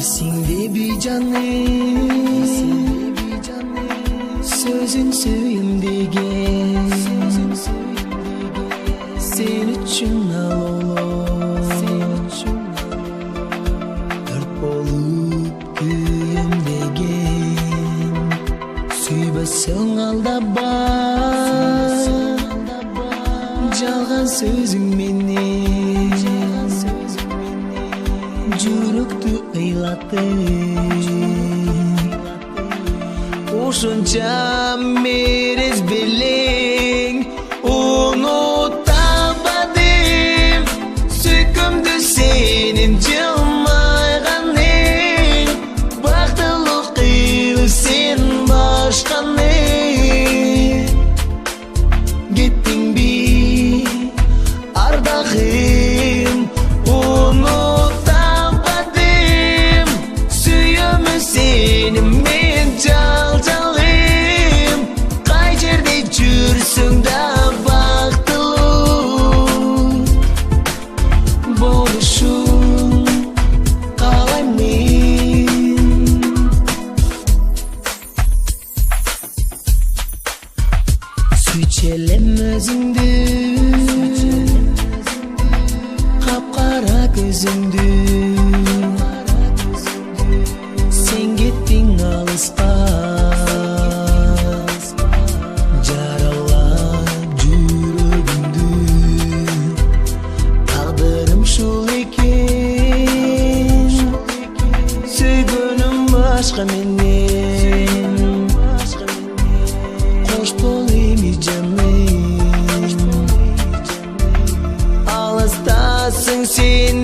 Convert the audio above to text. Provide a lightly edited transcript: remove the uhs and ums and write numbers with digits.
Esingde bir canım, sözün söyümdegen, sen üçün dört bolup kүйümdеген, sүйбөсөң алдабай, жалган сөзүң менен жүрөктү ыйлатып, ошонча мерез белең унута албадым, сүйкүмдү сенин жылмайганың, бактылуу кыйлы сен башканы. Кеттиңби ардагым, унута албадым, сүйөмүн сени мен жал-жалым, кай жерде жүрсөң да бактылуу болушун каалайм мен. Сүйчү элем өзүңдү, капкара көзүңдү, сен кеттиң алыска, жаралап жүрөгүмдү. Тагдырым ушул экен, сүйгөнүм башка менен, кош бол эми жаным, алыстасың сен